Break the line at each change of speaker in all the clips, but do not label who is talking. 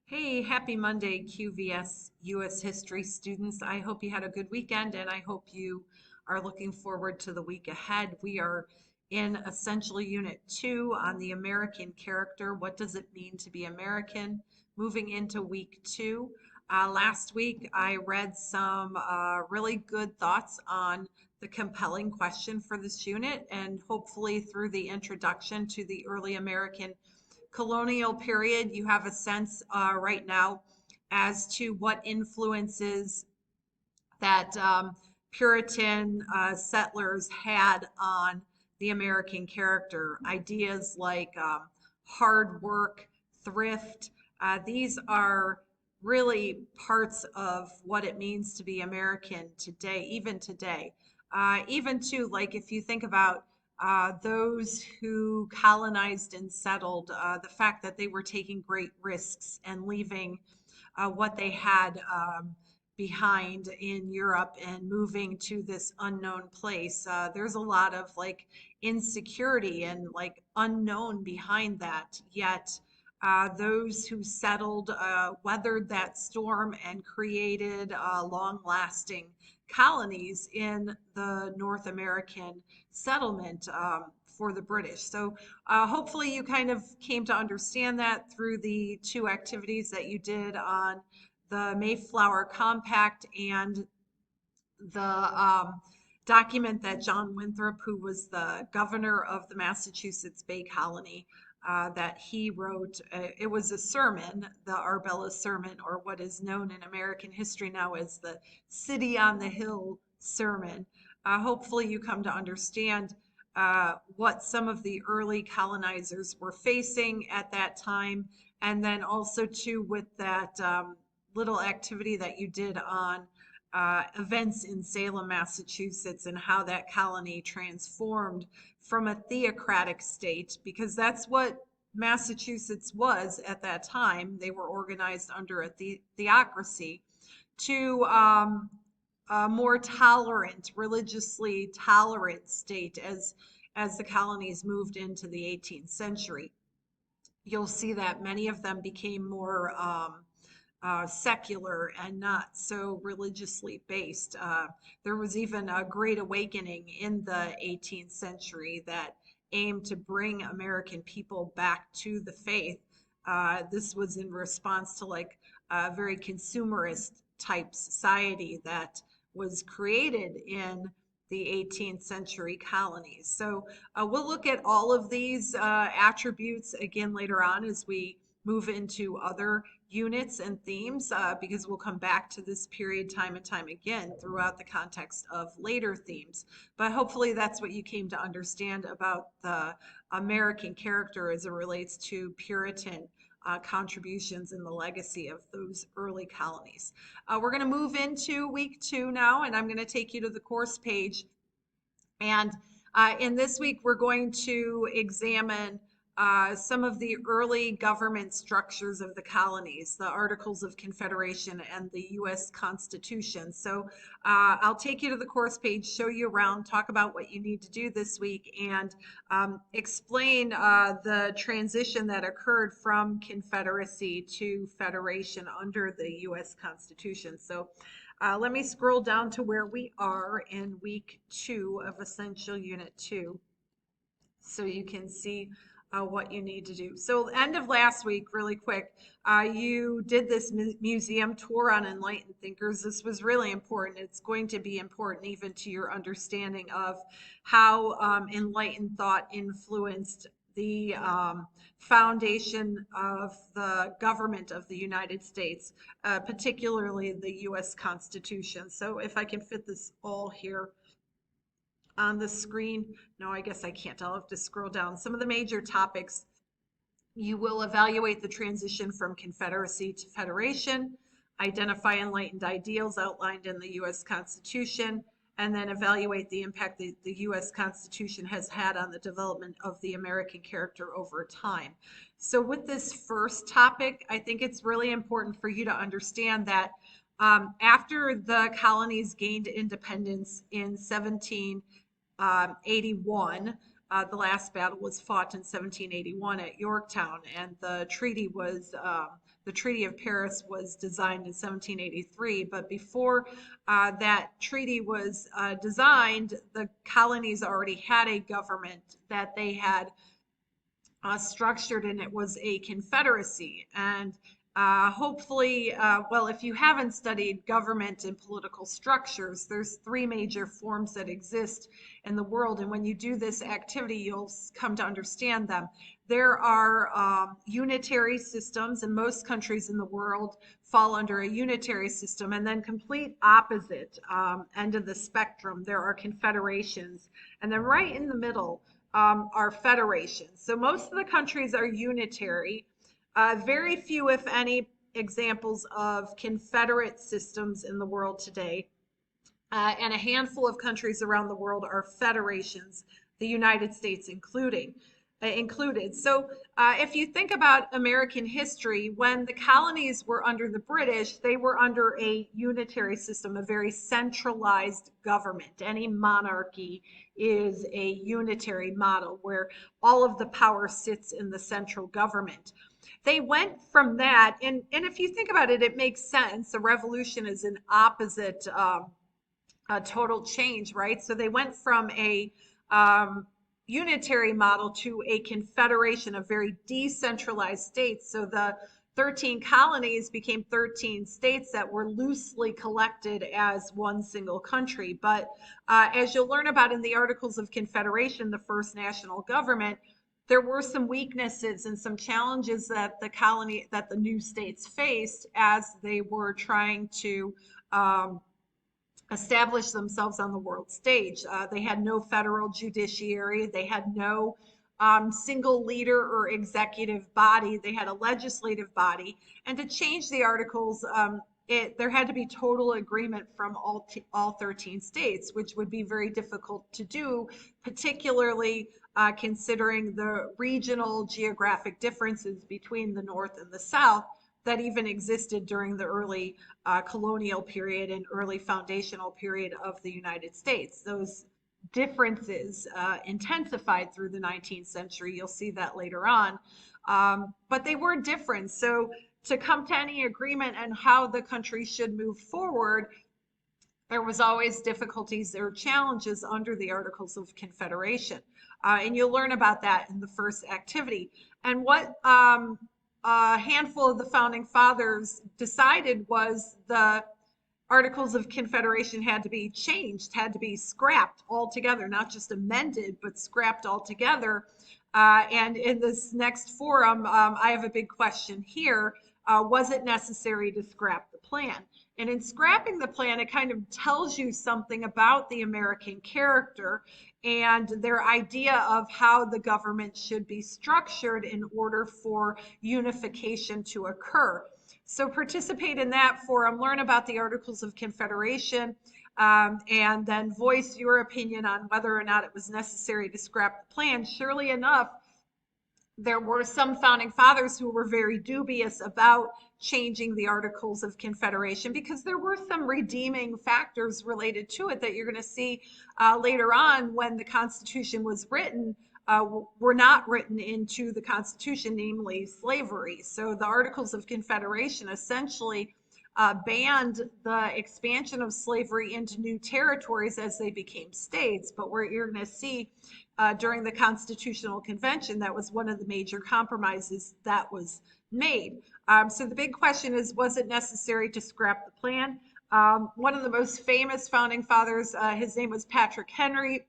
Hey, happy Monday, QVS US history students. I hope you had a good weekend and I hope you are looking forward to the week ahead. We are in Essential Unit 2 on the American character. What does it mean to be American? Moving into week 2. Last week, I read some really good thoughts on the compelling question for this unit, and hopefully, through the introduction to the early American colonial period, you have a sense right now as to what influences that Puritan settlers had on the American character. Ideas like hard work, thrift, these are really parts of what it means to be American today, even today. Even too, like if you think about those who colonized and settled, the fact that they were taking great risks and leaving what they had behind in Europe and moving to this unknown place. There's a lot of like insecurity and like unknown behind that. Yet those who settled weathered that storm and created long lasting colonies in the North American settlement for the British. So hopefully you kind of came to understand that through the two activities that you did on the Mayflower Compact and the document that John Winthrop, who was the governor of the Massachusetts Bay Colony, that he wrote. It was a sermon, the Arbella Sermon, or what is known in American history now as the City on the Hill Sermon. Hopefully, you come to understand what some of the early colonizers were facing at that time, and then also too with that little activity that you did on events in Salem, Massachusetts, and how that colony transformed from a theocratic state, because that's what Massachusetts was at that time. They were organized under a theocracy, to a more tolerant, religiously tolerant state as the colonies moved into the 18th century. You'll see that many of them became more secular and not so religiously based. There was even a great awakening in the 18th century that aimed to bring American people back to the faith. This was in response to like a very consumerist type society that was created in the 18th century colonies. So we'll look at all of these attributes again later on as we move into other units and themes, because we'll come back to this period time and time again throughout the context of later themes. But hopefully that's what you came to understand about the American character as it relates to Puritan contributions and the legacy of those early colonies. We're going to move into week 2 now, and I'm going to take you to the course page. And in this week, we're going to examine some of the early government structures of the colonies, the Articles of Confederation, and the U.S. Constitution. So I'll take you to the course page, show you around, talk about what you need to do this week, and explain the transition that occurred from Confederacy to Federation under the U.S. Constitution. So let me scroll down to where we are in week 2 of Essential Unit 2 so you can see what you need to do. So end of last week, really quick, you did this museum tour on enlightened thinkers. This was really important. It's going to be important even to your understanding of how enlightened thought influenced the foundation of the government of the United States, particularly the U.S. Constitution. So if I can fit this all here on the screen. No, I guess I can't. I'll have to scroll down. Some of the major topics: you will evaluate the transition from Confederacy to Federation, identify enlightened ideals outlined in the U.S. Constitution, and then evaluate the impact that the U.S. Constitution has had on the development of the American character over time. So with this first topic, I think it's really important for you to understand that after the colonies gained independence in 1781, the last battle was fought in 1781 at Yorktown, and the treaty was the Treaty of Paris was designed in 1783, but before that treaty was designed, the colonies already had a government that they had structured, and it was a confederacy. And hopefully, well, if you haven't studied government and political structures, there's three major forms that exist in the world. And when you do this activity, you'll come to understand them. There are unitary systems, and most countries in the world fall under a unitary system. And then complete opposite end of the spectrum, there are confederations. And then right in the middle are federations. So most of the countries are unitary. Very few, if any, examples of confederate systems in the world today. And a handful of countries around the world are federations, the United States included. So if you think about American history, when the colonies were under the British, they were under a unitary system, a very centralized government. Any monarchy is a unitary model where all of the power sits in the central government. They went from that, and if you think about it, it makes sense. A revolution is an opposite total change, right? So they went from a unitary model to a confederation of very decentralized states. So the 13 colonies became 13 states that were loosely collected as one single country. But as you'll learn about in the Articles of Confederation, the first national government, there were some weaknesses and some challenges that the new states faced as they were trying to establish themselves on the world stage. They had no federal judiciary. They had no single leader or executive body. They had a legislative body. And to change the articles, there had to be total agreement from all 13 states, which would be very difficult to do, particularly considering the regional geographic differences between the North and the South that even existed during the early colonial period and early foundational period of the United States. Those differences intensified through the 19th century. You'll see that later on. But they were different. So to come to any agreement on how the country should move forward, there was always difficulties or challenges under the Articles of Confederation. And you'll learn about that in the first activity. And what a handful of the founding fathers decided was the Articles of Confederation had to be changed, had to be scrapped altogether, not just amended, but scrapped altogether. And in this next forum, I have a big question here. Was it necessary to scrap the plan? And in scrapping the plan, it kind of tells you something about the American character and their idea of how the government should be structured in order for unification to occur. So participate in that forum, learn about the Articles of Confederation, and then voice your opinion on whether or not it was necessary to scrap the plan. Surely enough, there were some founding fathers who were very dubious about changing the Articles of Confederation because there were some redeeming factors related to it that you're going to see later on when the Constitution was written, were not written into the Constitution, namely slavery. So the Articles of Confederation essentially banned the expansion of slavery into new territories as they became states. But what you're going to see during the Constitutional Convention, that was one of the major compromises that was made. So the big question is, was it necessary to scrap the plan? One of the most famous founding fathers, his name was Patrick Henry.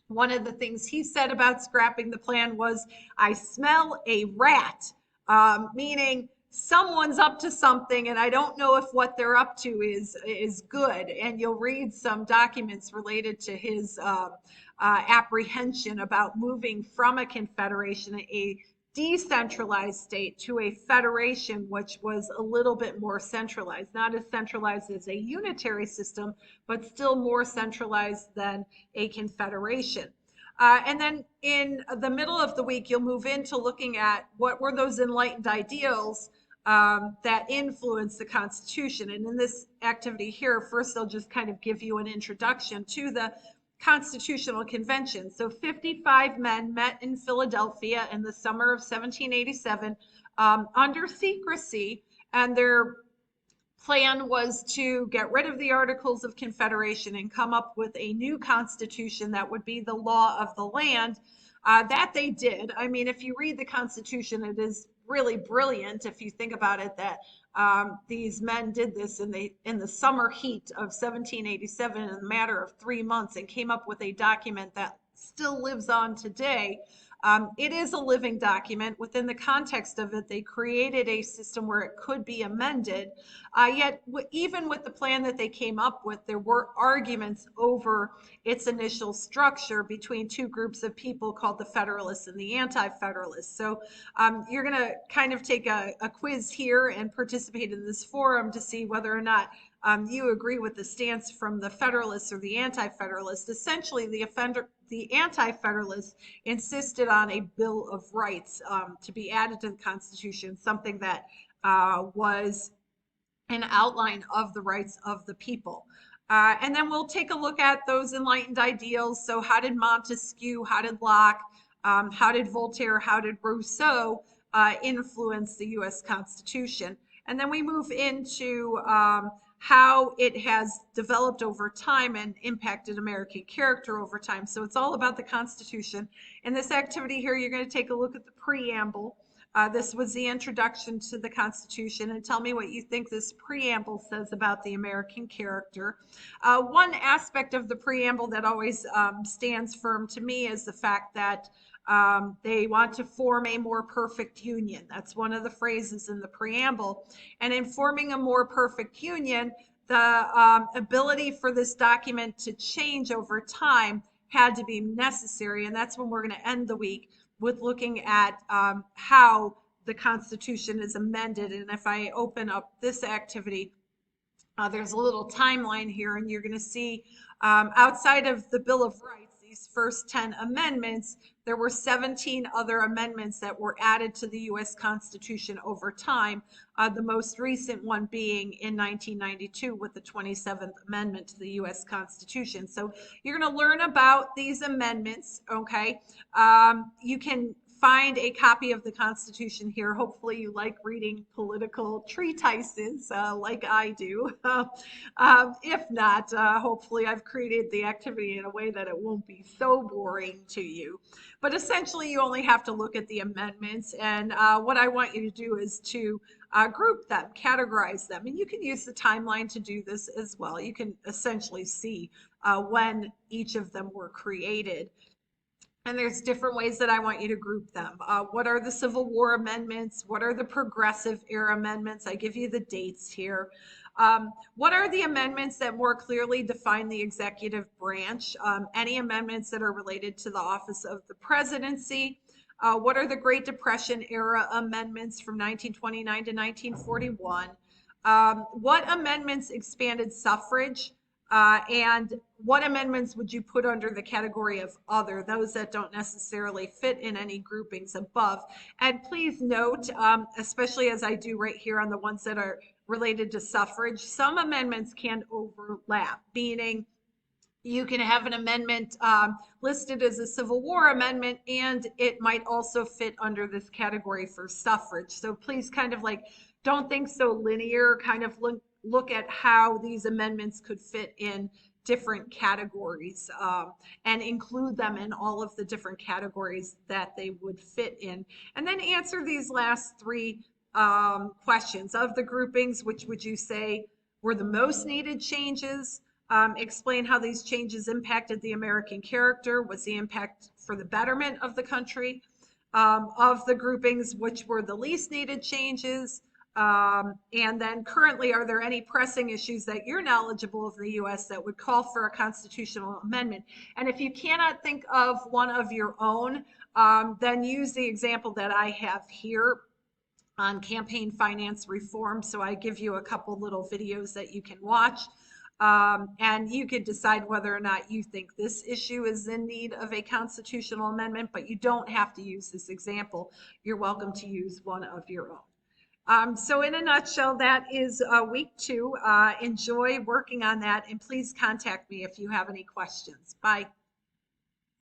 One of the things he said about scrapping the plan was, "I smell a rat," meaning someone's up to something, and I don't know if what they're up to is good. And you'll read some documents related to his apprehension about moving from a confederation, a decentralized state, to a federation, which was a little bit more centralized, not as centralized as a unitary system, but still more centralized than a confederation. And then in the middle of the week, you'll move into looking at what were those enlightened ideals that influence the Constitution. And in this activity here, first I'll just kind of give you an introduction to the Constitutional Convention. So 55 men met in Philadelphia in the summer of 1787 under secrecy, and their plan was to get rid of the Articles of Confederation and come up with a new constitution that would be the law of the land. That they did. I mean, if you read the Constitution, it is really brilliant if you think about it, that these men did this in the summer heat of 1787 in a matter of 3 months and came up with a document that still lives on today. It is a living document. Within the context of it, they created a system where it could be amended. Yet, even with the plan that they came up with, there were arguments over its initial structure between two groups of people called the Federalists and the Anti-Federalists. So you're going to kind of take a quiz here and participate in this forum to see whether or not you agree with the stance from the Federalists or the Anti-Federalists. Essentially, the Anti-Federalists insisted on a Bill of Rights to be added to the Constitution, something that was an outline of the rights of the people. And then we'll take a look at those enlightened ideals. So how did Montesquieu, how did Locke, how did Voltaire, how did Rousseau influence the U.S. Constitution? And then we move into how it has developed over time and impacted American character over time. So it's all about the Constitution. In this activity here, you're going to take a look at the preamble. This was the introduction to the Constitution, and tell me what you think this preamble says about the American character. One aspect of the preamble that always stands firm to me is the fact that they want to form a more perfect union. That's one of the phrases in the preamble. And in forming a more perfect union, the ability for this document to change over time had to be necessary. And that's when we're going to end the week with looking at how the Constitution is amended. And if I open up this activity, there's a little timeline here, and you're going to see outside of the Bill of Rights, these first 10 amendments, there were 17 other amendments that were added to the U.S. Constitution over time, the most recent one being in 1992 with the 27th Amendment to the U.S. Constitution. So you're going to learn about these amendments, okay? You can find a copy of the Constitution here. Hopefully you like reading political treatises like I do. If not, hopefully I've created the activity in a way that it won't be so boring to you. But essentially you only have to look at the amendments, and what I want you to do is to group them, categorize them, and you can use the timeline to do this as well. You can essentially see when each of them were created. And there's different ways that I want you to group them. What are the Civil War amendments? What are the Progressive Era amendments? I give you the dates here. What are the amendments that more clearly define the executive branch? Any amendments that are related to the office of the presidency? What are the Great Depression era amendments from 1929 to 1941? What amendments expanded suffrage? And what amendments would you put under the category of other, those that don't necessarily fit in any groupings above? And please note, especially as I do right here on the ones that are related to suffrage, some amendments can overlap, meaning you can have an amendment listed as a Civil War amendment, and it might also fit under this category for suffrage. So please kind of like, don't think so linear, kind of look at how these amendments could fit in different categories and include them in all of the different categories that they would fit in. And then answer these last three questions. Of the groupings, which would you say were the most needed changes? Explain how these changes impacted the American character. What's the impact for the betterment of the country? Of the groupings, which were the least needed changes? And then currently, are there any pressing issues that you're knowledgeable of the U.S. that would call for a constitutional amendment? And if you cannot think of one of your own, then use the example that I have here on campaign finance reform. So I give you a couple little videos that you can watch. And you could decide whether or not you think this issue is in need of a constitutional amendment, but you don't have to use this example. You're welcome to use one of your own. So in a nutshell, that is week 2. Enjoy working on that, and please contact me if you have any questions. Bye.